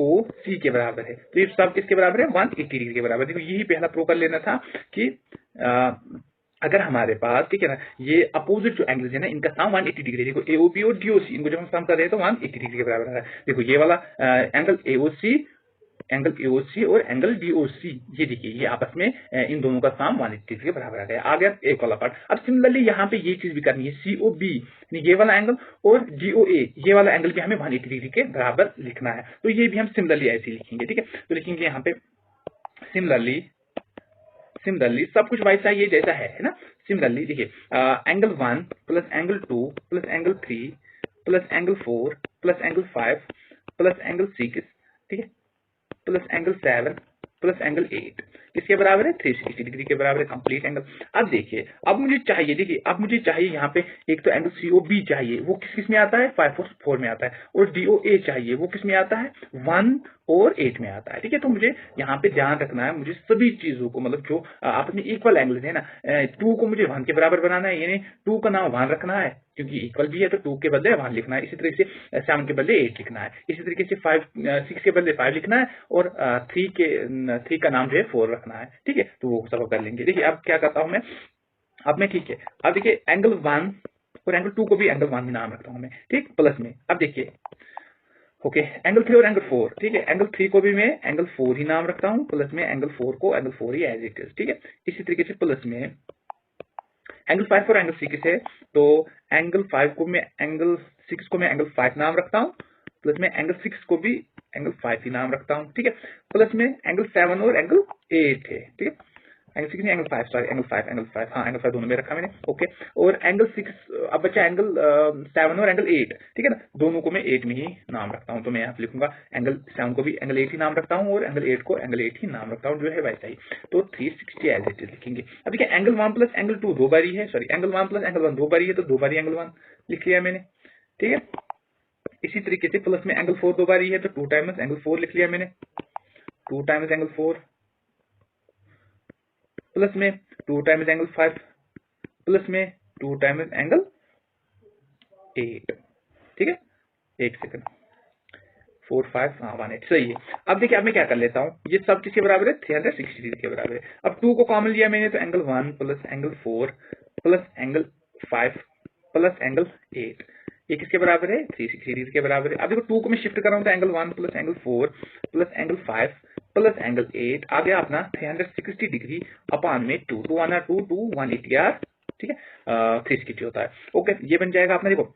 S2: O C के बराबर है। तो ये सब किसके बराबर है, 180 डिग्री के बराबर। देखो यही पहला प्रूव कर लेना था कि अगर हमारे पास ठीक है ना ये अपोजिट जो एंगल्स है ना इनका सम 180 डिग्री। देखो एओबी और डीओसी इनको जब हम सम कर रहे हैं तो 180 डिग्री के बराबर है। देखो ये वाला एंगल एओसी और एंगल डीओसी, ये देखिए ये आपस में इन दोनों का सम 180 डिग्री के बराबर आ गया। आ गया एक वाला पार्ट। अब सिमिलरली यहाँ पे ये चीज भी करनी है, सीओबी ये वाला एंगल और डीओए ये वाला एंगल भी हमें 180 डिग्री के बराबर लिखना है। तो ये भी हम सिमिलरली ऐसे लिखेंगे। ठीक है, तो लिखेंगे यहाँ पे सिमिलरली सब कुछ वैसा ये जैसा है ना। सिमिलरली देखिए angle 1 plus angle 2 plus angle 3 plus angle 4 plus angle 5 plus angle 6, ठीक है, प्लस एंगल 7 प्लस एंगल 8 किसके बराबर है, 360 डिग्री के बराबर है कंप्लीट एंगल। अब देखिए अब मुझे चाहिए, देखिए अब मुझे चाहिए यहाँ पे एक तो एंगल सीओबी चाहिए, वो किस में आता है 5 और 4 में आता है, और डीओए चाहिए वो किस में आता है 1 और 8 में आता है। ठीक है, तो मुझे यहाँ पे ध्यान रखना है, मुझे सभी चीजों को मतलब जो आपस में इक्वल एंगल है ना, 2 को मुझे 1 के बराबर बनाना है, यानी 2 का नाम 1 रखना है क्योंकि इक्वल भी है तो 2 के बदले 1 लिखना है। इसी तरीके से 7 के बदले 8 लिखना है, इसी तरीके से 6 के बदले 5 लिखना है, और 3 का नाम जो है 4 रखना है। ठीक है, तो वो सब कर लेंगे। देखिए अब क्या करता हूं मैं, अब मैं ठीक है अब देखिए एंगल 1 और एंगल 2 को भी एंगल 1 में नाम रखता हूं मैं, ठीक, प्लस में। अब देखिए ओके एंगल 3 और एंगल 4, ठीक है, एंगल 3 को भी मैं एंगल 4 ही नाम रखता हूं, प्लस में एंगल 4 को एंगल 4 ही एज इट इज। ठीक है, इसी तरीके से प्लस में एंगल 5 और एंगल 6 है, तो एंगल 5 को मैं एंगल 6 को मैं एंगल 5 नाम रखता हूं, प्लस में एंगल 6 को भी एंगल 5 ही नाम रखता हूं। ठीक है, प्लस में एंगल 7 और एंगल 8 है। ठीक है, एंगल 6 नहीं एंगल 5, सॉरी एंगल 5, हाँ एंगल 5 दोनों में रखा मैंने। ओके, और एंगल 6 अब बचा एंगल 7 और एंगल 8, ठीक है ना, दोनों को मैं 8 में ही नाम रखता हूं। तो मैं यहाँ पे लिखूंगा एंगल 7 को भी एंगल 8 ही नाम रखता हूं और एंगल 8 को एंगल 8 ही नाम रखता हूं, जो है वैसा ही। तो 360 एज इट इज लिखेंगे। अब देखिए एंगल 1 प्लस एंगल 2 दो बारी है, सॉरी एंगल 1 प्लस एंगल 1 दो बारी है, तो दो बारी एंगल 1 लिख लिया मैंने। ठीक है, इसी तरीके से प्लस में एंगल 4 दो बारी है, तो 2 टाइम्स एंगल 4 लिख लिया मैंने, 2 टाइम्स एंगल 4, प्लस में 2 टाइम्स एंगल 5, प्लस में 2 टाइम्स एंगल 8। ठीक है, एक सेकंड, 4 5 हाँ 1 8 सही है। अब देखिए अब मैं क्या कर लेता हूँ, ये सब किसके बराबर है, 360 डिग्री के बराबर है। अब 2 को कॉमन लिया मैंने, तो angle 1 plus angle 4 plus angle 5 plus angle 8 ये किसके बराबर है, 360 डिग्री के बराबर है। अब देखो 2 को मैं शिफ्ट कर रहा हूँ, तो angle 1 plus angle 4 plus angle 5 plus angle 8 आ गया अपना 360 डिग्री अपान में 2, 2 1 2 2 180 यार, ठीक है, 360 होता है। ओके, ये बन जाएगा अपना, देखो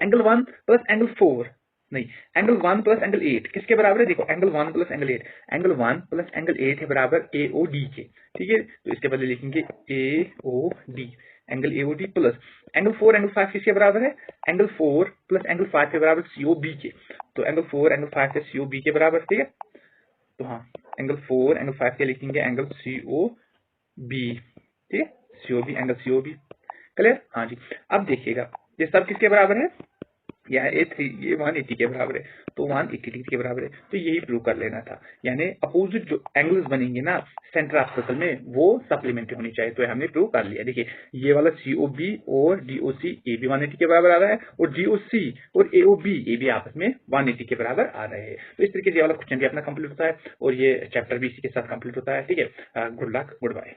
S2: एंगल 1 प्लस एंगल 4 नहीं एंगल 1 प्लस एंगल 8 किसके बराबर है, देखो angle 1 plus angle 8, angle 1 plus angle 8 है बराबर AOD के। ठीक है, तो इसके बदले लिखेंगे AOD, angle AOD plus angle 4 angle 5 किसके बराबर है, एंगल 4 प्लस एंगल 5 के बराबर COB के, तो एंगल 4 एंगल 5 है COB के बराबर। ठीक है, तो हाँ एंगल 4 एंगल 5 के लिखेंगे एंगल COB। ठीक है, COB एंगल COB क्लियर। हाँ जी, अब देखिएगा ये सब किसके बराबर है, यह ये 180 के बराबर है, तो 180 डिग्री के बराबर है। तो यही प्रूव कर लेना था, यानी अपोजिट जो एंगल्स बनेंगे ना सेंटर ऑफ सर्कल में वो सप्लीमेंट्री होनी चाहिए, तो हमने प्रूव कर लिया। देखिए ये वाला COB और DOC ये भी 180 के बराबर आ रहा है, और DOC और AOB ये भी आपस में 180 के बराबर आ रहे हैं। तो इस तरीके से ये वाला क्वेश्चन भी अपना कंप्लीट होता है, और ये चैप्टर भी इसी के साथ कंप्लीट होता है। ठीक है, गुड लक, गुड बाय।